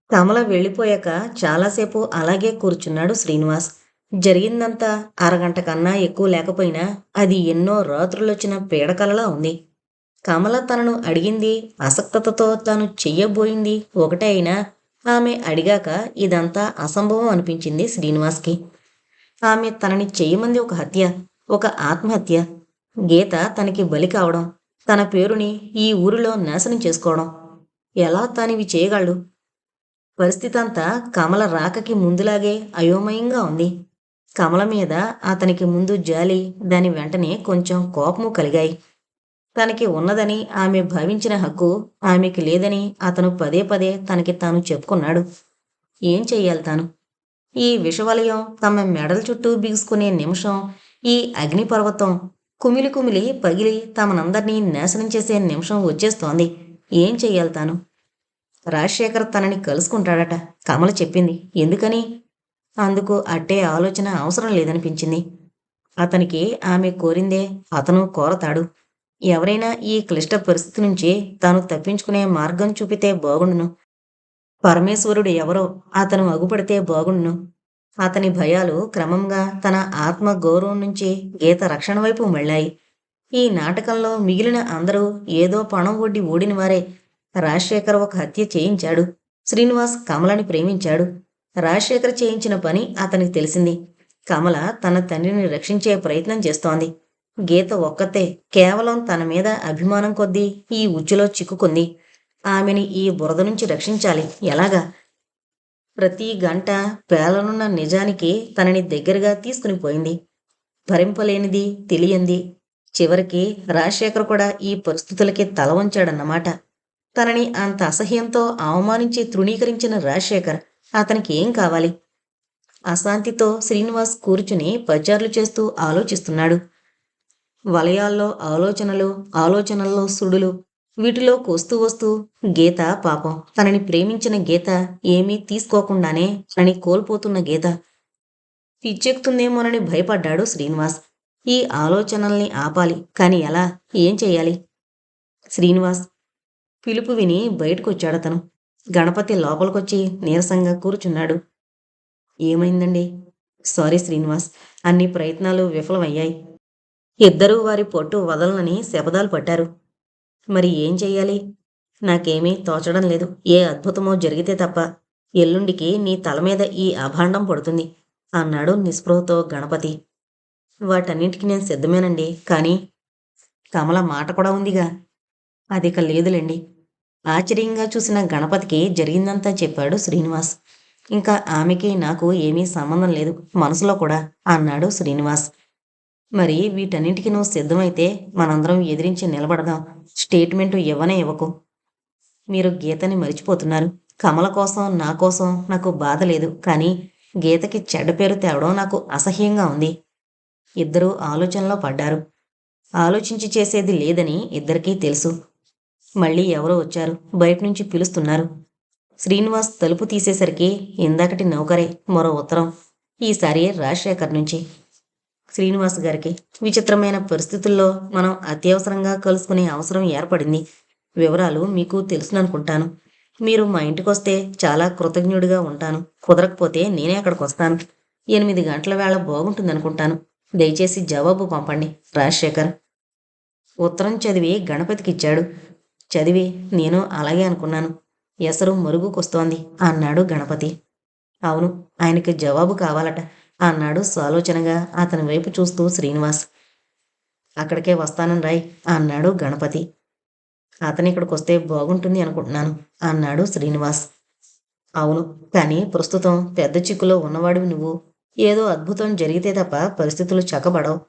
కమల వెళ్ళిపోయాక చాలాసేపు అలాగే కూర్చున్నాడు శ్రీనివాస్. జరిగిందంతా అరగంట కన్నా ఎక్కువ లేకపోయినా అది ఎన్నో రాత్రులొచ్చిన పీడకలలా ఉంది. కమల తనను అడిగింది, ఆసక్తతతో తాను చెయ్యబోయింది ఒకటే అయినా ఆమె అడిగాక ఇదంతా అసంభవం అనిపించింది శ్రీనివాస్కి. ఆమె తనని చెయ్యమంది ఒక హత్య, ఒక ఆత్మహత్య. గీత తనకి బలి కావడం, తన పేరుని ఈ ఊరిలో నాశనం చేసుకోవడం. ఎలా తానివి చేయగలడు? పరిస్థితంతా కమల రాకకి ముందులాగే అయోమయంగా ఉంది. కమల మీద అతనికి ముందు జాలి, దాని వెంటనే కొంచెం కోపము కలిగాయి. తనకి ఉన్నదని ఆమె భావించిన హక్కు ఆమెకి లేదని అతను పదే పదే తనకి తాను చెప్పుకున్నాడు. ఏం చెయ్యాలి తాను? ఈ విషవలయం తమ మెడల చుట్టూ బిగుసుకునే నిమిషం, ఈ అగ్నిపర్వతం కుమిలి కుమిలి పగిలి తమనందర్నీ నాశనం చేసే నిమిషం వచ్చేస్తోంది. ఏం చెయ్యాలి తాను? రాజశేఖర్ తనని కలుసుకుంటాడట, కమల చెప్పింది. ఎందుకని? అందుకు అట్టే ఆలోచన అవసరం లేదనిపించింది. అతనికి ఆమె కోరిందే అతను కోరతాడు. ఎవరైనా ఈ క్లిష్ట పరిస్థితి నుంచి తాను తప్పించుకునే మార్గం చూపితే బాగుండును. పరమేశ్వరుడు ఎవరో అతను అగుపడితే బాగుండును. అతని భయాలు క్రమంగా తన ఆత్మ గౌరవం నుంచి గీత రక్షణ వైపు మళ్ళాయి. ఈ నాటకంలో మిగిలిన అందరూ ఏదో పణం ఒడ్డి ఓడినవారే. రాజశేఖర్ ఒక హత్య చేయించాడు. శ్రీనివాస్ కమలని ప్రేమించాడు. రాజశేఖర్ చేయించిన పని అతనికి తెలిసింది. కమల తన తండ్రిని రక్షించే ప్రయత్నం చేస్తోంది. గీత ఒక్కతే కేవలం తన మీద అభిమానం కొద్దీ ఈ ఉచ్చులో చిక్కుకుంది. ఆమెని ఈ బురద నుంచి రక్షించాలి. ఎలాగా? ప్రతి గంట పేలనున్న నిజానికి తనని దగ్గరగా తీసుకుని పోయింది. భరింపలేనిది, తెలియంది. చివరికి రాజశేఖర్ కూడా ఈ పరిస్థితులకి తల వంచాడన్నమాట. తనని అంత అసహ్యంతో అవమానించి తృణీకరించిన రాజశేఖర్ అతనికి ఏం కావాలి? అశాంతితో శ్రీనివాస్ కూర్చుని పచార్లు చేస్తూ ఆలోచిస్తున్నాడు. వలయాల్లో ఆలోచనలు, ఆలోచనల్లో సుడులు. వీటిలో కొస్తూ వస్తూ గీత పాపం తనని ప్రేమించిన గీత ఏమీ తీసుకోకుండానే తనని కోల్పోతున్న గీత. పిచ్చెక్కుతుందేమోనని భయపడ్డాడు శ్రీనివాస్. ఈ ఆలోచనల్ని ఆపాలి. కాని ఎలా? ఏం చెయ్యాలి? శ్రీనివాస్ పిలుపు విని బయటకొచ్చాడతను. గణపతి లోపలికొచ్చి నీరసంగా కూర్చున్నాడు. ఏమైందండి? సారీ శ్రీనివాస్, అన్ని ప్రయత్నాలు విఫలమయ్యాయి. ఇద్దరూ వారి పొట్టు వదలనని శపథాలు పట్టారు. మరి ఏం చెయ్యాలి? నాకేమీ తోచడం లేదు. ఏ అద్భుతమో జరిగితే తప్ప ఎల్లుండికి నీ తల మీద ఈ అభాండం పడుతుంది అన్నాడు నిస్పృహతో గణపతి. వాటన్నింటికి నేను సిద్ధమేనండి. కానీ కమల మాట కూడా ఉందిగా. అదిక లేదులేండి. ఆశ్చర్యంగా చూసిన గణపతికి జరిగిందంతా చెప్పాడు శ్రీనివాస్. ఇంకా ఆమెకి నాకు ఏమీ సంబంధం లేదు, మనసులో కూడా అన్నాడు శ్రీనివాస్. మరి వీటన్నింటికి నువ్వు సిద్ధమైతే మనందరం ఎదిరించి నిలబడదాం. స్టేట్మెంటు ఇవ్వనే ఇవ్వకు. మీరు గీతని మరిచిపోతున్నారు. కమల కోసం, నా కోసం నాకు బాధ లేదు. కానీ గీతకి చెడ్డ పేరు తేవడం నాకు అసహ్యంగా ఉంది. ఇద్దరూ ఆలోచనలో పడ్డారు. ఆలోచించి చేసేది లేదని ఇద్దరికీ తెలుసు. మళ్ళీ ఎవరో వచ్చారు. బయటనుంచి పిలుస్తున్నారు. శ్రీనివాస్ తలుపు తీసేసరికి ఇందాకటి నౌకరే మరో ఉత్తరం. ఈసారి రాజశేఖర్ నుంచి. శ్రీనివాస్ గారికి, విచిత్రమైన పరిస్థితుల్లో మనం అత్యవసరంగా కలుసుకునే అవసరం ఏర్పడింది. వివరాలు మీకు తెలుసుననుకుంటాను. మీరు మా ఇంటికొస్తే చాలా కృతజ్ఞుడిగా ఉంటాను. కుదరకపోతే నేనే అక్కడికి వస్తాను. 8 గంటల వేళ బాగుంటుందనుకుంటాను. దయచేసి జవాబు పంపండి. రాజశేఖర్. ఉత్తరం చదివి గణపతికిచ్చాడు. చదివి నేను అలాగే అనుకున్నాను. ఎసరు మరుగుకొస్తోంది అన్నాడు గణపతి. అవును, ఆయనకి జవాబు కావాలట అన్నాడు సాలోచనగా అతని వైపు చూస్తూ శ్రీనివాస్. అక్కడికే వస్తానని రాయ్ అన్నాడు గణపతి. అతని ఇక్కడికొస్తే బాగుంటుంది అనుకుంటున్నాను అన్నాడు శ్రీనివాస్. అవును, కానీ ప్రస్తుతం పెద్ద చిక్కులో ఉన్నవాడివి నువ్వు. ఏదో అద్భుతం జరిగితే తప్ప పరిస్థితులు చక్కబడవు.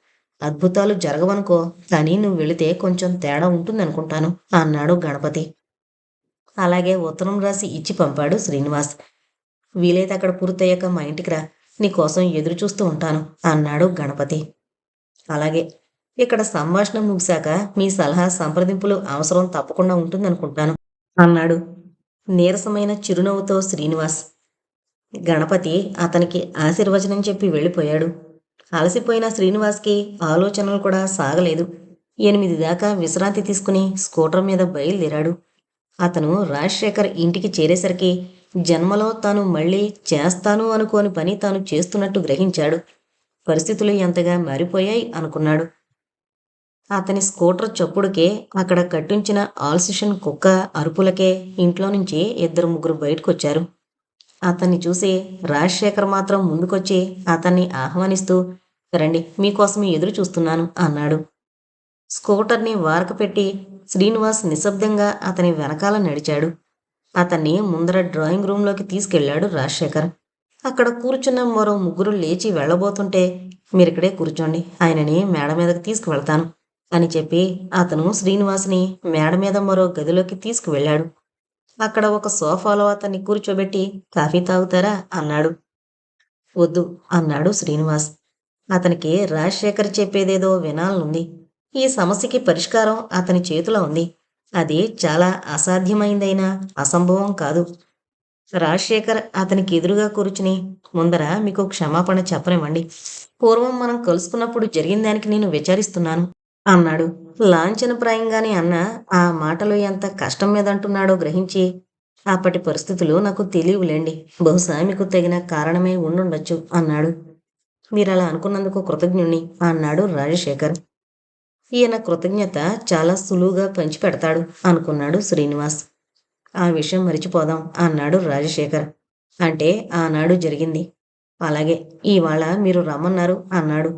అద్భుతాలు జరగవనుకో, కానీ నువ్వు వెళితే కొంచెం తేడా ఉంటుందనుకుంటాను అన్నాడు గణపతి. అలాగే ఉత్తరం రాసి ఇచ్చి పంపాడు శ్రీనివాస్. వీలైతే అక్కడ పూర్తయ్యాక మా ఇంటికి రా. నీకోసం ఎదురు చూస్తూ ఉంటాను అన్నాడు గణపతి. అలాగే. ఇక్కడ సంభాషణ ముగిశాక మీ సలహా సంప్రదింపులు అవసరం తప్పకుండా ఉంటుందనుకుంటాను అన్నాడు నీరసమైన చిరునవ్వుతో శ్రీనివాస్. గణపతి అతనికి ఆశీర్వచనం చెప్పి వెళ్ళిపోయాడు. అలసిపోయిన శ్రీనివాస్కి ఆలోచనలు కూడా సాగలేదు. 8 దాకా విశ్రాంతి తీసుకుని స్కూటర్ మీద బయలుదేరాడు. అతను రాజశేఖర్ ఇంటికి చేరేసరికి జన్మలో తాను మళ్ళీ చేస్తాను అనుకోని పని తాను చేస్తున్నట్టు గ్రహించాడు. పరిస్థితులు ఎంతగా మారిపోయాయి అనుకున్నాడు. అతని స్కూటర్ చప్పుడుకే, అక్కడ కట్టుంచిన ఆల్సిషన్ కుక్క అరుపులకే ఇంట్లో నుంచి 2-3 బయటకొచ్చారు. అతన్ని చూసి రాజశేఖర్ మాత్రం ముందుకొచ్చి అతన్ని ఆహ్వానిస్తూ, రండి, మీకోసమే ఎదురు చూస్తున్నాను అన్నాడు. స్కూటర్ని వారకపెట్టి శ్రీనివాస్ నిశ్శబ్దంగా అతని వెనకాల నడిచాడు. అతన్ని ముందర డ్రాయింగ్ రూంలోకి తీసుకెళ్లాడు రాజశేఖర్. అక్కడ కూర్చున్న మరో 3 లేచి వెళ్లబోతుంటే, మీరిక్కడే కూర్చోండి, ఆయనని మేడ మీదకి తీసుకువెళ్తాను అని చెప్పి అతను శ్రీనివాస్ని మేడ మీద మరో గదిలోకి తీసుకువెళ్ళాడు. అక్కడ ఒక సోఫాలో అతన్ని కూర్చోబెట్టి, కాఫీ తాగుతారా అన్నాడు. వద్దు అన్నాడు శ్రీనివాస్. అతనికి రాజశేఖర్ చెప్పేదేదో వినాలనుంది. ఈ సమస్యకి పరిష్కారం అతని చేతిలో ఉంది. అది చాలా అసాధ్యమైందైనా అసంభవం కాదు. రాజశేఖర్ అతనికి ఎదురుగా కూర్చుని, ముందర మీకు క్షమాపణ చెప్పనివ్వండి. పూర్వం మనం కలుసుకున్నప్పుడు జరిగిన దానికి నేను విచారిస్తున్నాను అన్నాడు. లాంఛనప్రాయంగానే అన్న ఆ మాటలు ఎంత కష్టం మీద అంటున్నాడో గ్రహించి, అప్పటి పరిస్థితులు నాకు తెలియవులేండి, బహుశా మీకు తగిన కారణమే ఉండుండొచ్చు అన్నాడు. మీరలా అనుకున్నందుకు కృతజ్ఞుణ్ణి అన్నాడు రాజశేఖర్. ఈయన కృతజ్ఞత చాలా సులువుగా పంచిపెడతాడు అనుకున్నాడు శ్రీనివాస్. ఆ విషయం మరిచిపోదాం అన్నాడు రాజశేఖర్. అంటే ఆనాడు జరిగింది. అలాగే, ఇవాళ మీరు రమ్మన్నారు అన్నాడు.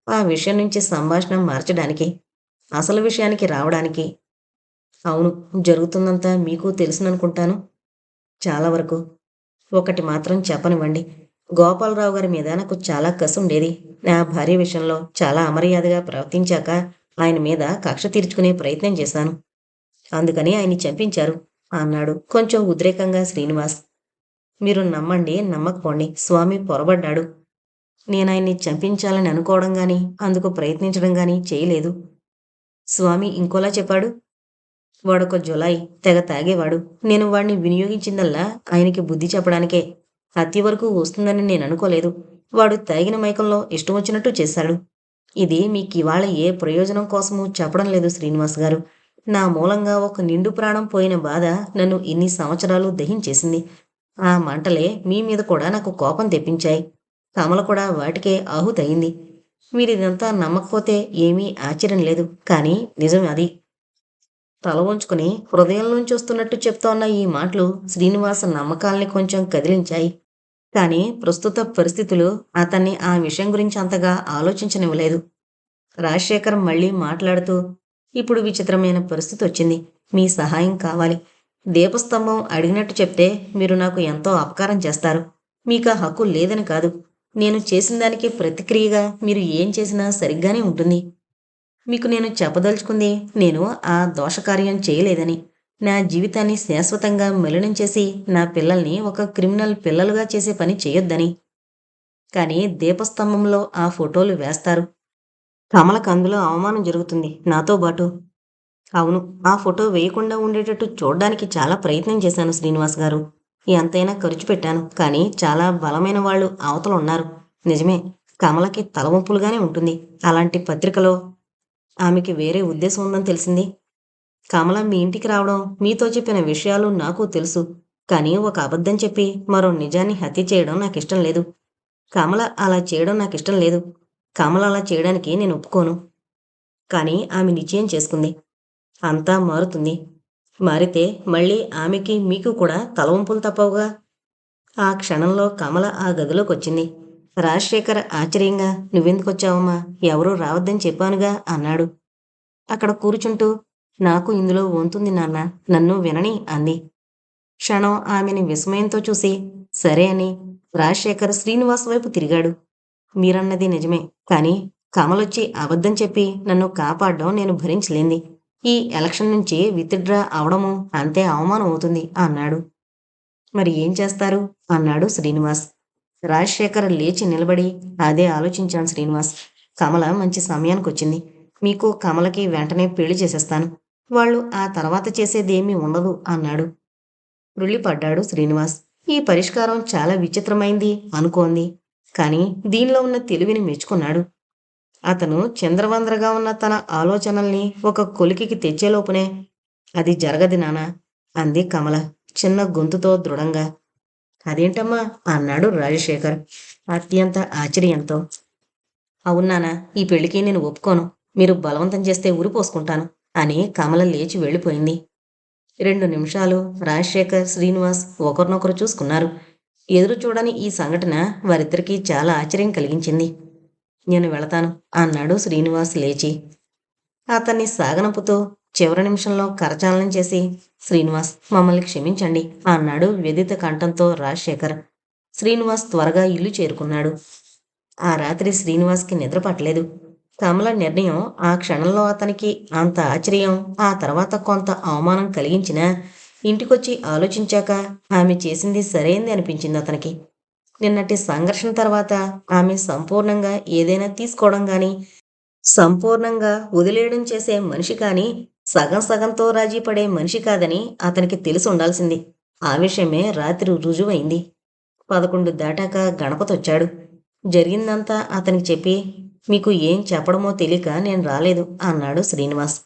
ఆ విషయం నుంచి సంభాషణ మార్చడానికి, అసలు విషయానికి రావడానికి. అవును, జరుగుతుందంతా మీకు తెలుసుననుకుంటాను. చాలా వరకు. ఒకటి మాత్రం చెప్పనివ్వండి. గోపాలరావు గారి మీద నాకు చాలా కసి ఉండేది. నా భార్య విషయంలో చాలా అమర్యాదగా ప్రవర్తించాక ఆయన మీద కక్ష తీర్చుకునే ప్రయత్నం చేశాను. అందుకని ఆయన్ని చంపించారు అన్నాడు కొంచెం ఉద్రేకంగా శ్రీనివాస్. మీరు నమ్మండి, నమ్మకపోండి, స్వామి పొరబడ్డాడు. నేనాయన్ని చంపించాలని అనుకోవడం గాని, అందుకు ప్రయత్నించడం గాని చేయలేదు. స్వామి ఇంకోలా చెప్పాడు. వాడొక జులాయి, తెగ తాగేవాడు. నేను వాడిని వినియోగించిందల్లా ఆయనకి బుద్ధి చెప్పడానికే. హత్య వరకు వస్తుందని నేను అనుకోలేదు. వాడు తాగిన మైకంలో ఇష్టం వచ్చినట్టు చేశాడు. ఇది మీకివాళ ఏ ప్రయోజనం కోసమూ చెప్పడం లేదు శ్రీనివాస్ గారు. నా మూలంగా ఒక నిండు ప్రాణం పోయిన బాధ నన్ను ఇన్ని సంవత్సరాలు దహించేసింది. ఆ మంటలే మీ మీద కూడా నాకు కోపం తెప్పించాయి. కమల కూడా వాటికే ఆహుతయింది. మీరిదంతా నమ్మకపోతే ఏమీ ఆశ్చర్యం లేదు, కానీ నిజం అది. తల వంచుకుని హృదయంలోంచి వస్తున్నట్టు చెప్తోన్న ఈ మాటలు శ్రీనివాస నమ్మకాల్ని కొంచెం కదిలించాయి. కానీ ప్రస్తుత పరిస్థితులు అతన్ని ఆ విషయం గురించి అంతగా ఆలోచించనివ్వలేదు. రాజశేఖర్ మళ్ళీ మాట్లాడుతూ, ఇప్పుడు విచిత్రమైన పరిస్థితి వచ్చింది. మీ సహాయం కావాలి. దీపస్తంభం అడిగినట్టు చెప్తే మీరు నాకు ఎంతో అపకారం చేస్తారు. మీకా హక్కు లేదని కాదు. నేను చేసిన దానికి ప్రతిక్రియగా మీరు ఏం చేసినా సరిగ్గానే ఉంటుంది. మీకు నేను చెప్పదలుచుకుంది, నేను ఆ దోషకార్యం చేయలేదని, నా జీవితాన్ని శాశ్వతంగా మలినం చేసి నా పిల్లల్ని ఒక క్రిమినల్ పిల్లలుగా చేసే పని చేయొద్దని. కానీ దీపస్తంభంలో ఆ ఫోటోలు వేస్తారు. కమలకు అందులో అవమానం జరుగుతుంది, నాతో పాటు. అవును, ఆ ఫోటో వేయకుండా ఉండేటట్టు చూడ్డానికి చాలా ప్రయత్నం చేశాను శ్రీనివాస్ గారు. ఎంతైనా ఖర్చు పెట్టాను, కానీ చాలా బలమైన వాళ్ళు అవతల ఉన్నారు. నిజమే, కమలకి తలవంపులుగానే ఉంటుంది. అలాంటి పత్రికలో ఆమెకి వేరే ఉద్దేశం ఉందని తెలిసింది. కమల మీ ఇంటికి రావడం, మీతో చెప్పిన విషయాలు నాకు తెలుసు. కానీ ఒక అబద్ధం చెప్పి మరో నిజాన్ని హత్య చేయడం నాకిష్టం లేదు. కమల అలా చేయడం నాకిష్టం లేదు. కమల అలా చేయడానికి నేను ఒప్పుకోను. కానీ ఆమె నిశ్చయం చేసుకుంది. అంతా మారుతుంది. మారితే మళ్ళీ ఆమెకి మీకు కూడా తలవంపులు తప్పవుగా. ఆ క్షణంలో కమల ఆ గదిలోకొచ్చింది. రాజశేఖర్ ఆశ్చర్యంగా, నువ్వెందుకొచ్చావమ్మా? ఎవరూ రావద్దని చెప్పానుగా అన్నాడు. అక్కడ కూర్చుంటూ, నాకు ఇందులో వంతుంది నాన్న, నన్ను వినని అంది. క్షణం ఆమెని విస్మయంతో చూసి సరే అని రాజశేఖర్ శ్రీనివాస్ వైపు తిరిగాడు. మీరన్నది నిజమే, కానీ కమలొచ్చి అబద్ధం చెప్పి నన్ను కాపాడడం నేను భరించలేంది. ఈ ఎలక్షన్ నుంచి విత్డ్రా అవడము అంతే అవమానం అవుతుంది అన్నాడు. మరి ఏం చేస్తారు అన్నాడు శ్రీనివాస్. రాజశేఖర్ లేచి నిలబడి, అదే ఆలోచించాను శ్రీనివాస్. కమల మంచి సమయానికొచ్చింది. మీకు కమలకి వెంటనే పెళ్లి చేసేస్తాను. వాళ్ళు ఆ తర్వాత చేసేదేమీ ఉండదు అన్నాడు. రుళ్ళిపడ్డాడు శ్రీనివాస్. ఈ పరిష్కారం చాలా విచిత్రమైంది అనుకోంది, కానీ దీనిలో ఉన్న తెలివిని మెచ్చుకున్నాడు. అతను చంద్రవందరగా ఉన్న తన ఆలోచనల్ని ఒక కొలికికి తెచ్చేలోపునే, అది జరగదు నానా అంది కమల చిన్న గొంతుతో దృఢంగా. అదేంటమ్మా అన్నాడు రాజశేఖర్ అత్యంత ఆశ్చర్యంతో. అవునానా, ఈ పెళ్లికి నేను ఒప్పుకోను. మీరు బలవంతం చేస్తే ఉరిపోసుకుంటాను అని కమల లేచి వెళ్ళిపోయింది. 2 నిమిషాలు రాజశేఖర్, శ్రీనివాస్ ఒకరినొకరు చూసుకున్నారు. ఎదురు చూడని ఈ సంఘటన వారిద్దరికీ చాలా ఆశ్చర్యం కలిగించింది. నేను వెళతాను అన్నాడు శ్రీనివాస్ లేచి. అతన్ని సాగనంపుతూ చివరి నిమిషంలో కరచాలనం చేసి, శ్రీనివాస్, మమ్మల్ని క్షమించండి అన్నాడు వ్యధిత కంఠంతో రాజశేఖర్. శ్రీనివాస్ త్వరగా ఇల్లు చేరుకున్నాడు. ఆ రాత్రి శ్రీనివాస్కి నిద్ర పట్టలేదు. కమల నిర్ణయం ఆ క్షణంలో అతనికి అంత ఆశ్చర్యం, ఆ తర్వాత కొంత అవమానం కలిగించినా ఇంటికొచ్చి ఆలోచించాక ఆమె చేసింది సరైంది అనిపించింది అతనికి. నిన్నటి సంఘర్షణ తర్వాత ఆమె సంపూర్ణంగా ఏదైనా తీసుకోవడం గాని, సంపూర్ణంగా వదిలేయడం చేసే మనిషి కాని, సగం సగంతో రాజీ పడే మనిషి కాదని అతనికి తెలిసి ఉండాల్సింది. ఆ విషయమే రాత్రి రుజువైంది. 11 దాటాక గణపతొచ్చాడు. జరిగిందంతా అతనికి చెప్పి, మీకు ఏం చెప్పడమో తెలియక నేను రాలేదు అన్నాడు శ్రీనివాస్.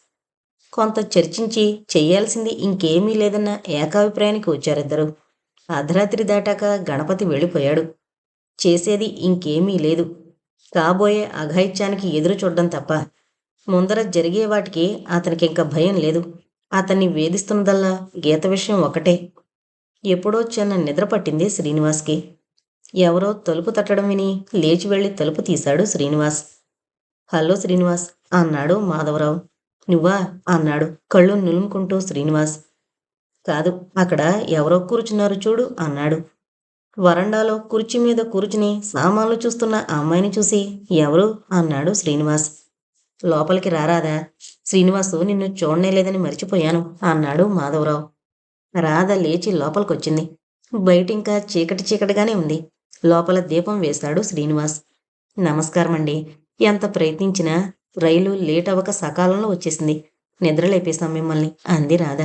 కొంత చర్చించి చెయ్యాల్సింది ఇంకేమీ లేదన్న ఏకాభిప్రాయానికి వచ్చారిద్దరు. అర్ధరాత్రి దాటాక గణపతి వెళ్ళిపోయాడు. చేసేది ఇంకేమీ లేదు. కాబోయే అఘాయిత్యానికి ఎదురు చూడ్డం తప్ప. ముందర జరిగే వాటికి అతనికింక భయం లేదు. అతన్ని వేధిస్తున్నదల్లా గీత విషయం ఒకటే. ఎప్పుడో చిన్న నిద్ర పట్టింది శ్రీనివాస్కి. ఎవరో తలుపు తట్టడం విని లేచి వెళ్లి తలుపు తీశాడు శ్రీనివాస్. హలో శ్రీనివాస్ అన్నాడు మాధవరావు. నువ్వా అన్నాడు కళ్ళు నులుముకుంటూ శ్రీనివాస్. కాదు, అక్కడ ఎవరో కూర్చున్నారు చూడు అన్నాడు. వరండాలో కుర్చీ మీద కూర్చుని సామాన్లు చూస్తున్న ఆ అమ్మాయిని చూసి, ఎవరు అన్నాడు శ్రీనివాస్. లోపలికి రారాదా? శ్రీనివాసు నిన్ను చూడనేలేదని మర్చిపోయాను అన్నాడు మాధవరావు. రాధ లేచి లోపలికొచ్చింది. బయటింకా చీకటి చీకటిగానే ఉంది. లోపల దీపం వేశాడు శ్రీనివాస్. నమస్కారమండి. ఎంత ప్రయత్నించినా రైలు లేట్ అవ్వక సకాలంలో వచ్చేసింది. నిద్రలేపేశాం మిమ్మల్ని అంది రాధ.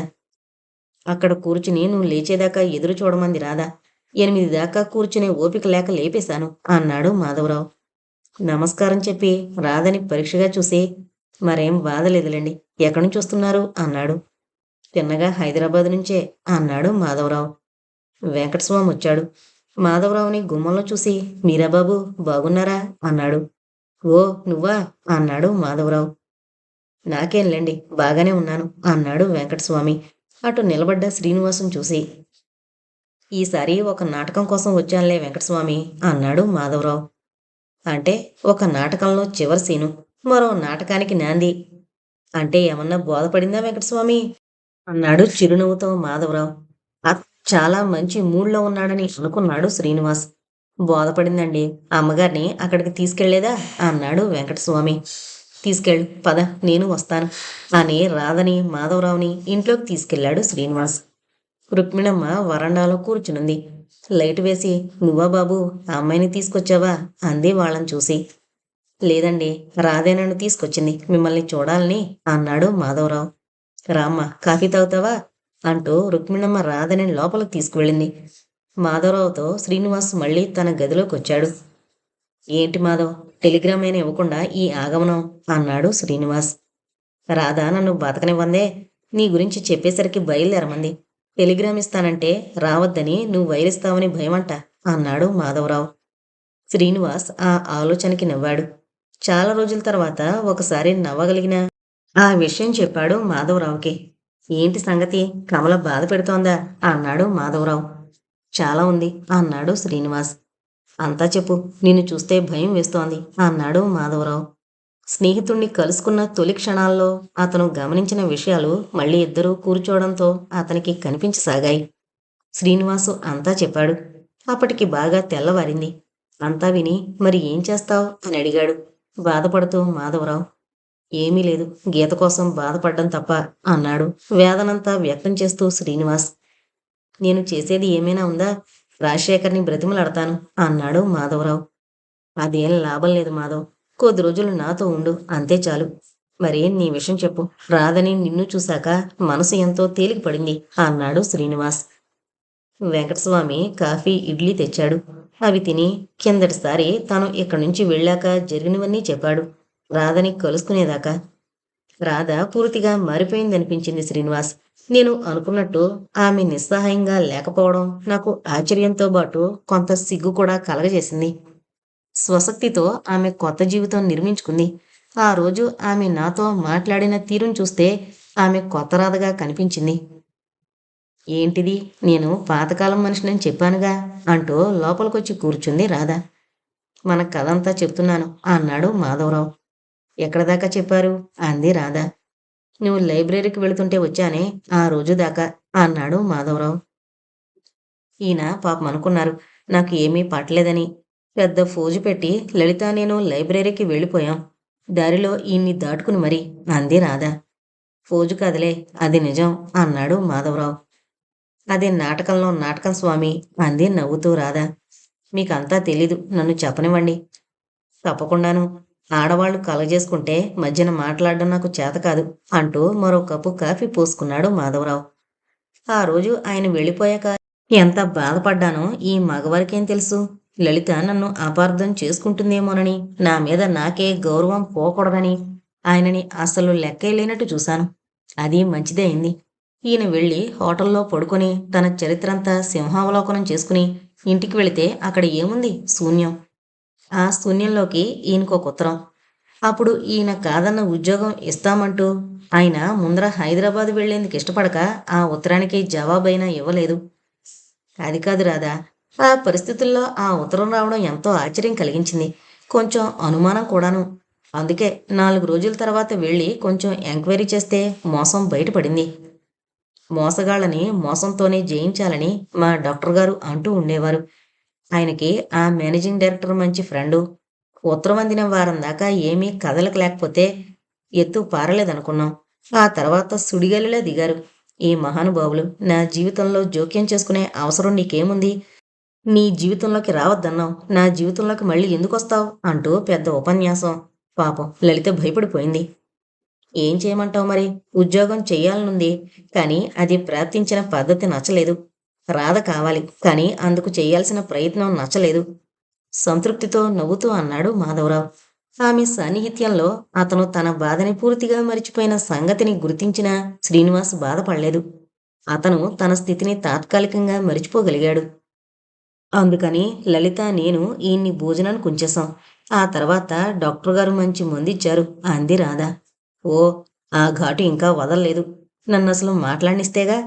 అక్కడ కూర్చుని నువ్వు లేచేదాకా ఎదురు చూడమంది రాధ. 8 దాకా కూర్చునే ఓపిక లేక లేపేశాను అన్నాడు మాధవరావు. నమస్కారం చెప్పి రాధని పరీక్షగా చూసి, మరేం బాధలేదులేండి, ఎక్కడి నుంచి వస్తున్నారు అన్నాడు. తిన్నగా హైదరాబాద్ నుంచే అన్నాడు మాధవరావు. వెంకటస్వామి వచ్చాడు. మాధవరావుని గుమ్మంలో చూసి, మీరాబాబు బాగున్నారా అన్నాడు. ఓ నువ్వా అన్నాడు మాధవరావు. నాకేంలేండి, బాగానే ఉన్నాను అన్నాడు వెంకటస్వామి అటు నిలబడ్డ శ్రీనివాసం చూసి. ఈసారి ఒక నాటకం కోసం వచ్చానులే వెంకటస్వామి అన్నాడు మాధవరావు. అంటే ఒక నాటకంలో చివరి సీను, మరో నాటకానికి నాంది. అంటే ఏమన్నా బోధపడిందా వెంకటస్వామి అన్నాడు చిరునవ్వుతో మాధవరావు. చాలా మంచి మూడ్లో ఉన్నాడని అనుకున్నాడు శ్రీనివాస్. బోధపడిందండి. అమ్మగారిని అక్కడికి తీసుకెళ్లేదా అన్నాడు వెంకటస్వామి. తీసుకెళ్ళు, పద, నేను వస్తాను అని రాధని మాధవరావుని ఇంట్లోకి తీసుకెళ్లాడు శ్రీనివాస్. రుక్మిణమ్మ వరండాలో కూర్చునుంది. లైట్ వేసి, నువ్వా బాబు ఆ అమ్మాయిని తీసుకొచ్చావా అంది వాళ్ళని చూసి. లేదండి, రాధే నన్ను తీసుకొచ్చింది మిమ్మల్ని చూడాలని అన్నాడు మాధవరావు. రామ్మ, కాఫీ తాగుతావా అంటూ రుక్మిణమ్మ రాధని లోపలికి తీసుకువెళ్ళింది. మాధవరావుతో శ్రీనివాస్ మళ్ళీ తన గదిలోకి వచ్చాడు. ఏంటి మాధవ్, టెలిగ్రామ్ అయినా ఇవ్వకుండా ఈ ఆగమనం అన్నాడు శ్రీనివాస్. రాధా నన్ను బతకనివ్వందే. నీ గురించి చెప్పేసరికి బయలుదేరమంది. టెలిగ్రామ్ ఇస్తానంటే రావద్దని నువ్వు వైరిస్తావని భయమంట అన్నాడు మాధవరావు. శ్రీనివాస్ ఆ ఆలోచనకి నవ్వాడు. చాలా రోజుల తర్వాత ఒకసారి నవ్వగలిగిన ఆ విషయం చెప్పాడు మాధవరావుకి. ఏంటి సంగతి, కమల బాధ పెడుతోందా అన్నాడు మాధవరావు. చాలా ఉంది అన్నాడు శ్రీనివాస్. అంతా చెప్పు, నిన్ను చూస్తే భయం వేస్తోంది అన్నాడు మాధవరావు. స్నేహితుణ్ణి కలుసుకున్న తొలి క్షణాల్లో అతను గమనించిన విషయాలు మళ్ళీ ఇద్దరూ కూర్చోవడంతో అతనికి కనిపించసాగాయి. శ్రీనివాసు అంతా చెప్పాడు. అప్పటికి బాగా తెల్లవారింది. అంతా విని మరి ఏం చేస్తావు అని అడిగాడు బాధపడుతూ మాధవరావు. ఏమీ లేదు, గీత కోసం బాధపడ్డం తప్ప అన్నాడు వేదనంతా వ్యక్తం చేస్తూ శ్రీనివాస్. నేను చేసేది ఏమైనా ఉందా? రాజశేఖర్ని బ్రతిమలాడతాను అన్నాడు మాధవరావు. అదేం లాభం లేదు మాధవ్, కొద్ది రోజులు నాతో ఉండు, అంతే చాలు. మరి నీ విషయం చెప్పు. రాధని నిన్ను చూశాక మనసు ఎంతో తేలిక పడింది అన్నాడు శ్రీనివాస్. వెంకటస్వామి కాఫీ, ఇడ్లీ తెచ్చాడు. అవి తిని కిందటిసారి తను ఇక్కడి నుంచి వెళ్ళాక జరిగినవన్నీ చెప్పాడు, రాధని కలుసుకునేదాకా. రాధ పూర్తిగా మారిపోయిందనిపించింది శ్రీనివాస్. నేను అనుకున్నట్టు ఆమె నిస్సహాయంగా లేకపోవడం నాకు ఆశ్చర్యంతో పాటు కొంత సిగ్గు కూడా కలగజేసింది. స్వశక్తితో ఆమె కొత్త జీవితం నిర్మించుకుంది. ఆ రోజు ఆమె నాతో మాట్లాడిన తీరును చూస్తే ఆమె కొత్త రాధగా కనిపించింది. ఏంటిది, నేను పాతకాలం మనిషినని చెప్పానుగా అంటూ లోపలికొచ్చి కూర్చుంది రాధ. మన కథంతా చెప్తున్నాను అన్నాడు మాధవరావు. ఎక్కడిదాకా చెప్పారు అంది రాధ. నువ్వు లైబ్రరీకి వెళుతుంటే వచ్చానే ఆ రోజు దాకా అన్నాడు మాధవరావు. ఈయన పాపం అనుకున్నారు నాకు ఏమీ పట్టలేదని. పెద్ద ఫోజు పెట్టి లలిత నేను లైబ్రరీకి వెళ్ళిపోయాం. దారిలో ఈయన్ని దాటుకుని మరి అంది రాధ. ఫోజు కదలే, అది నిజం అన్నాడు మాధవరావు. అది నాటకంలో నాటకం స్వామి అంది నవ్వుతూ రాధ. మీకంతా తెలీదు, నన్ను చెప్పనివ్వండి. తప్పకుండాను. ఆడవాళ్లు కలగజేసుకుంటే మధ్యన మాట్లాడడం నాకు చేత కాదు అంటూ మరో కప్పు కాఫీ పోసుకున్నాడు మాధవరావు. ఆ రోజు ఆయన వెళ్ళిపోయాక ఎంత బాధపడ్డానో ఈ మగవారికేం తెలుసు. లలిత నన్ను అపార్థం చేసుకుంటుందేమోనని, నా మీద నాకే గౌరవం పోకూడదని ఆయనని అసలు లెక్కేలేనట్టు చూశాను. అది మంచిదే అయింది. ఈయన వెళ్ళి హోటల్లో పడుకొని తన చరిత్రంతా సింహావలోకనం చేసుకుని ఇంటికి వెళితే అక్కడ ఏముంది? శూన్యం. ఆ శూన్యంలోకి ఈయనకొక ఉత్తరం. అప్పుడు ఈయన కాదన్న ఉద్యోగం ఇస్తామంటూ ఆయన ముందర హైదరాబాద్ వెళ్లేందుకు ఇష్టపడక ఆ ఉత్తరానికి జవాబైనా ఇవ్వలేదు. అది కాదు రాదా, ఆ పరిస్థితుల్లో ఆ ఉత్తరం రావడం ఎంతో ఆశ్చర్యం కలిగించింది. కొంచెం అనుమానం కూడాను. అందుకే 4 రోజుల తర్వాత వెళ్ళి కొంచెం ఎంక్వైరీ చేస్తే మోసం బయటపడింది. మోసగాళ్ళని మోసంతోనే జయించాలని మా డాక్టర్ గారు అంటూ ఉండేవారు. ఆయనకి ఆ మేనేజింగ్ డైరెక్టర్ మంచి ఫ్రెండు. ఉత్తరం అందిన వారం దాకా ఏమీ కదలకలేకపోతే ఎత్తు పారలేదనుకున్నాం. ఆ తర్వాత సుడిగాలిలా దిగారు ఈ మహానుభావులు. నా జీవితంలో జోక్యం చేసుకునే అవసరం నీకేముంది? నీ జీవితంలోకి రావద్దన్నావు, నా జీవితంలోకి మళ్ళీ ఎందుకొస్తావు అంటూ పెద్ద ఉపన్యాసం. పాపం లలిత భయపడిపోయింది. ఏం చేయమంటావు మరి? ఉద్యోగం చెయ్యాలనుంది, కానీ అది ప్రార్థించిన పద్ధతి నచ్చలేదు. రాధ కావాలి, కానీ అందుకు చెయ్యాల్సిన ప్రయత్నం నచ్చలేదు. సంతృప్తితో నవ్వుతూ అన్నాడు మాధవరావు. ఆమె సాన్నిహిత్యంలో అతను తన బాధని పూర్తిగా మరిచిపోయిన సంగతిని గుర్తించిన శ్రీనివాస్ బాధపడలేదు. అతను తన స్థితిని తాత్కాలికంగా మరిచిపోగలిగాడు. అందుకని లలిత నేను ఈయన్ని భోజనానికి ఉంచేశాం. ఆ తర్వాత డాక్టర్ గారు మంచి మందిచ్చారు అంది రాధ. ఓ, ఆ ఘాటు ఇంకా వదల్లేదు. నన్నసలు మాట్లాడినిస్తేగా.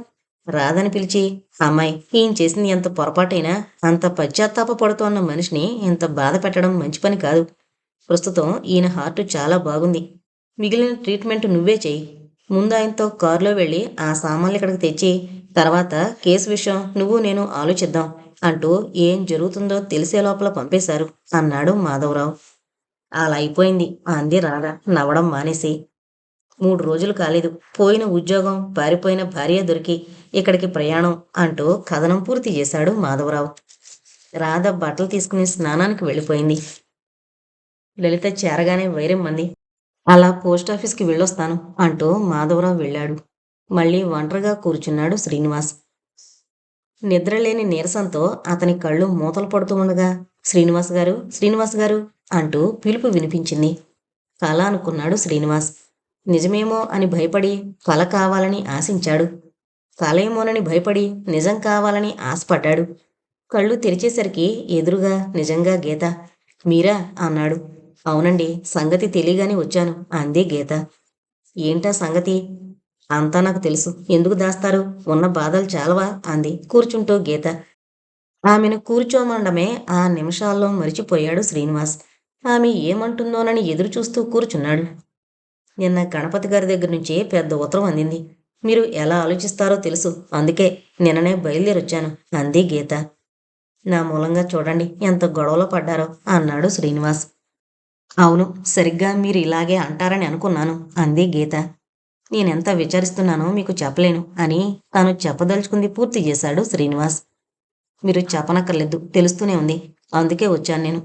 రాధని పిలిచి, అమ్మాయి, ఈయన చేసింది ఎంత పొరపాటైనా అంత పశ్చాత్తాపపడుతోన్న మనిషిని ఇంత బాధ పెట్టడం మంచి పని కాదు. ప్రస్తుతం ఈయన హార్ట్ చాలా బాగుంది. మిగిలిన ట్రీట్మెంట్ నువ్వే చెయ్యి. ముందు ఆయనతో కారులో వెళ్ళి ఆ సామాన్లు ఇక్కడికి తెచ్చి తర్వాత కేసు విషయం నువ్వు నేను ఆలోచిద్దాం అంటూ ఏం జరుగుతుందో తెలిసే లోపల పంపేశారు అన్నాడు మాధవరావు. అలా అయిపోయింది అంది రాధ నవ్వడం మానేసి. 3 రోజులు కాలేదు, పోయిన ఉద్యోగం, పారిపోయిన భార్య దొరికి ఇక్కడికి ప్రయాణం అంటూ కథనం పూర్తి చేశాడు మాధవరావు. రాధ బట్టలు తీసుకుని స్నానానికి వెళ్ళిపోయింది. లలిత చేరగానే వైరమ్మంది. అలా పోస్టాఫీస్కి వెళ్ళొస్తాను అంటూ మాధవరావు వెళ్ళాడు. మళ్ళీ ఒంటరిగా కూర్చున్నాడు శ్రీనివాస్. నిద్రలేని నీరసంతో అతని కళ్ళు మూతలు పడుతూ ఉండగా శ్రీనివాస్ గారు, శ్రీనివాస్ గారు అంటూ పిలుపు వినిపించింది. కల అనుకున్నాడు శ్రీనివాస్. నిజమేమో అని భయపడి కల కావాలని ఆశించాడు. కలేమోనని భయపడి నిజం కావాలని ఆశపడ్డాడు. కళ్ళు తెరిచేసరికి ఎదురుగా నిజంగా గీత. మీరా అన్నాడు. అవునండి, సంగతి తెలియగానే వచ్చాను అంది గీత. ఏంటా సంగతి? అంతా నాకు తెలుసు, ఎందుకు దాస్తారు? ఉన్న బాధలు చాలవా అంది కూర్చుంటూ గీత. ఆమెను కూర్చోమండమే ఆ నిమిషాల్లో మరిచిపోయాడు శ్రీనివాస్. ఆమె ఏమంటుందోనని ఎదురు చూస్తూ కూర్చున్నాడు. నిన్న గణపతి గారి దగ్గర నుంచి పెద్ద ఉత్తరం అందింది. మీరు ఎలా ఆలోచిస్తారో తెలుసు, అందుకే నిన్ననే బయలుదేరొచ్చాను అంది గీత. నా మూలంగా చూడండి ఎంత గొడవలో పడ్డారో అన్నాడు శ్రీనివాస్. అవును, సరిగ్గా మీరు ఇలాగే అంటారని అనుకున్నాను అంది గీత. నేనెంత విచారిస్తున్నానో మీకు చెప్పలేను అని తాను చెప్పదలుచుకుంది పూర్తి చేశాడు శ్రీనివాస్. మీరు చెప్పనక్కర్లేదు, తెలుస్తూనే ఉంది, అందుకే వచ్చాను నేను.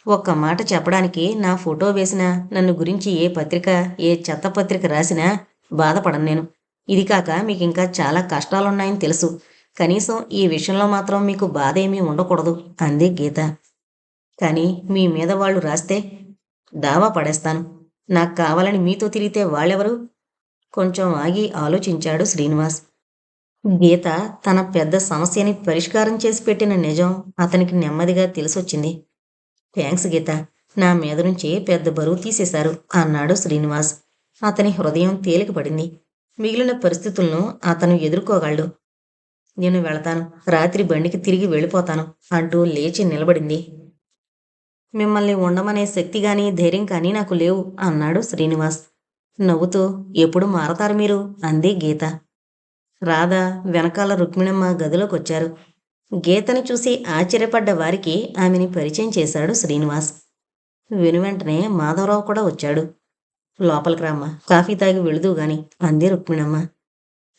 ఒక్క మాట చెప్పడానికి నా ఫోటో వేసినా, నన్ను గురించి ఏ పత్రిక, ఏ చెత్త పత్రిక రాసినా బాధపడను నేను. ఇది కాక మీకు ఇంకా చాలా కష్టాలున్నాయని తెలుసు. కనీసం ఈ విషయంలో మాత్రం మీకు బాధ ఏమీ ఉండకూడదు అంది గీత. కానీ మీ మీద వాళ్ళు రాస్తే దావా పడేస్తాను. నాకు కావాలని మీతో తిరిగితే వాళ్ళెవరు? కొంచెం ఆగి ఆలోచించాడు శ్రీనివాస్. గీత తన పెద్ద సమస్యని పరిష్కారం చేసి పెట్టిన నిజం అతనికి నెమ్మదిగా తెలిసొచ్చింది. థ్యాంక్స్ గీత. నా మీద నుంచి పెద్ద బరువు తీసేశారు అన్నాడు శ్రీనివాస్. అతని హృదయం తేలికపడింది. మిగిలిన పరిస్థితులను అతను ఎదుర్కోగలడు. నేను వెళతాను. రాత్రి బండికి తిరిగి వెళ్ళిపోతాను అంటూ లేచి నిలబడింది. మిమ్మల్ని ఉండమనే శక్తి గాని ధైర్యం కానీ నాకు లేవు అన్నాడు శ్రీనివాస్. నవ్వుతూ ఎప్పుడు మారతారు మీరు అంది గీత. రాధ వెనకాల రుక్మిణమ్మ గదిలోకొచ్చారు. గీతని చూసి ఆశ్చర్యపడ్డ వారికి ఆమెని పరిచయం చేశాడు శ్రీనివాస్. వెనువెంటనే మాధవరావు కూడా వచ్చాడు. లోపలికి రామ్మ, కాఫీ తాగి వెళుదు గాని అంది రుక్మిణమ్మ.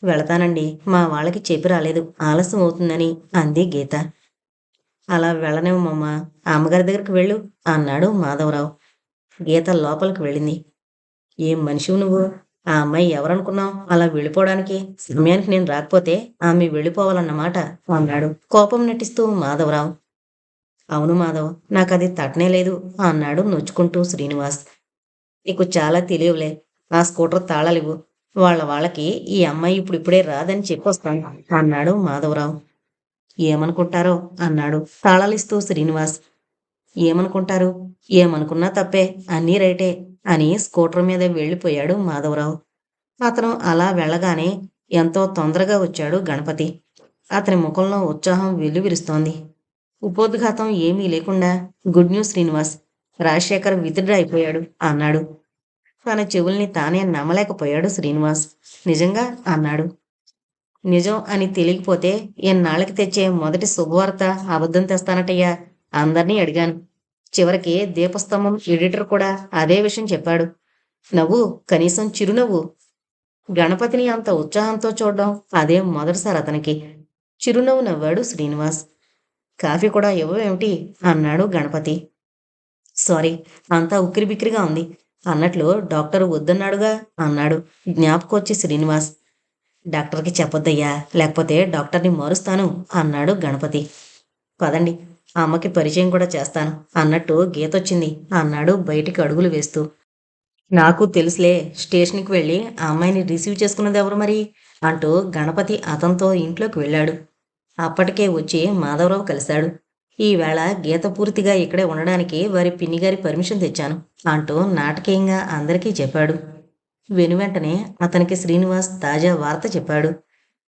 వెళతానండి, మా వాళ్ళకి చెప్పి రాలేదు, ఆలస్యం అవుతుందని అంది గీత. అలా వెళ్ళనివ్వమ్మా, అమ్మగారి దగ్గరికి వెళ్ళు అన్నాడు మాధవరావు. గీత లోపలికి వెళ్ళింది. ఏం మనిషివి నువ్వు? ఆ అమ్మాయి ఎవరనుకున్నావు అలా వెళ్ళిపోవడానికి? సమయానికి నేను రాకపోతే ఆమె వెళ్ళిపోవాలన్నమాట అన్నాడు కోపం నటిస్తూ మాధవరావు. అవును మాధవ్, నాకది తట్టనే లేదు అన్నాడు నొచ్చుకుంటూ శ్రీనివాస్. నీకు చాలా తెలియవులే. ఆ స్కూటర్ తాళాలివ్వు. వాళ్ళకి ఈ అమ్మాయి ఇప్పుడిప్పుడే రాదని చెప్పొస్తాను అన్నాడు మాధవరావు. ఏమనుకుంటారో అన్నాడు తాళాలిస్తూ శ్రీనివాస్. ఏమనుకుంటారు? ఏమనుకున్నా తప్పే, అన్నీ రైటే అని స్కూటర్ మీద వెళ్ళిపోయాడు మాధవరావు. అతను అలా వెళ్ళగానే ఎంతో తొందరగా వచ్చాడు గణపతి. అతని ముఖంలో ఉత్సాహం వెల్లువిరుస్తోంది. ఉపోద్ఘాతం ఏమీ లేకుండా good news Srinivas, Rajasekhar withdraw అయిపోయాడు అన్నాడు. తన చెవుల్ని తానే నమ్మలేకపోయాడు శ్రీనివాస్. నిజంగా అన్నాడు. నిజం అని తెలియకపోతే ఎన్నాళ్ళకి తెచ్చే మొదటి శుభవార్త అబద్ధం తెస్తానటయ్యా. అందర్నీ అడిగాను. చివరికి దీపస్తంభం ఎడిటర్ కూడా అదే విషయం చెప్పాడు. నవ్వు, కనీసం చిరునవ్వు. గణపతిని అంత ఉత్సాహంతో చూడడం అదే మొదటిసారి అతనికి. చిరునవ్వు నవ్వాడు శ్రీనివాస్. కాఫీ కూడా ఇవ్వవేమిటి అన్నాడు గణపతి. సారీ, అంతా ఉక్కిరిబిక్కిరిగా ఉంది. అన్నట్లు డాక్టర్ వద్దన్నాడుగా అన్నాడు జ్ఞాపకొచ్చి శ్రీనివాస్. డాక్టర్కి చెప్పొద్దయ్యా, లేకపోతే డాక్టర్ని మారుస్తాను అన్నాడు గణపతి. పదండి, అమ్మకి పరిచయం కూడా చేస్తాను అన్నట్టు గీతొచ్చింది అన్నాడు బయటికి అడుగులు వేస్తూ. నాకు తెలుసులే, స్టేషన్కి వెళ్ళి ఆ అమ్మాయిని రిసీవ్ చేసుకున్నది ఎవరు మరి అంటూ గణపతి అతనితో ఇంట్లోకి వెళ్ళాడు. అప్పటికే వచ్చి మాధవరావు కలిశాడు. ఈవేళ గీత పూర్తిగా ఇక్కడే ఉండడానికి వారి పిన్నిగారి పర్మిషన్ తెచ్చాను అంటూ నాటకీయంగా అందరికీ చెప్పాడు. వెనువెంటనే అతనికి శ్రీనివాస్ తాజా వార్త చెప్పాడు.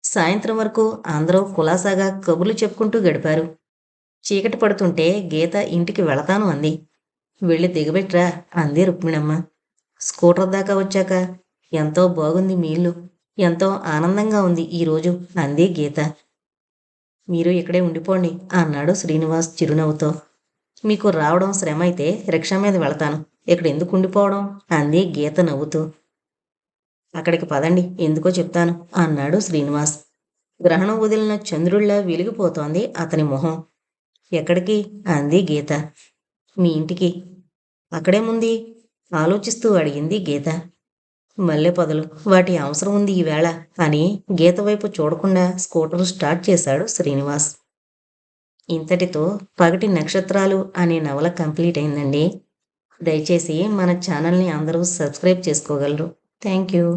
సాయంత్రం వరకు అందరూ కులాసాగా కబుర్లు చెప్పుకుంటూ గడిపారు. చీకటి పడుతుంటే గీత ఇంటికి వెళతాను అంది. వెళ్ళి దిగబెట్రా అంది రుక్మిణమ్మ. స్కూటర్ దాకా వచ్చాక ఎంతో బాగుంది మీ ఇల్లు, ఎంతో ఆనందంగా ఉంది ఈరోజు అంది గీత. మీరు ఇక్కడే ఉండిపోండి అన్నాడు శ్రీనివాస్ చిరునవ్వుతో. మీకు రావడం శ్రమ అయితే రిక్షా మీద వెళతాను, ఇక్కడ ఎందుకు ఉండిపోవడం అంది గీత నవ్వుతూ. అక్కడికి పదండి, ఎందుకో చెప్తాను అన్నాడు శ్రీనివాస్. గ్రహణం వదిలిన చంద్రుళ్లా వెలిగిపోతోంది అతని మొహం. ఎక్కడికి అంది గీత. మీ ఇంటికి. అక్కడేముంది ఆలోచిస్తూ అడిగింది గీత. మల్లె పొదలు, వాటి అవసరం ఉంది ఈవేళ అని గీత వైపు చూడకుండా స్కూటర్ స్టార్ట్ చేశాడు శ్రీనివాస్. ఇంతటితో పగటి నక్షత్రాలు అనే నవల కంప్లీట్ అయిందండి. దయచేసి మన ఛానల్ని అందరూ సబ్స్క్రైబ్ చేసుకోగలరు. Thank you.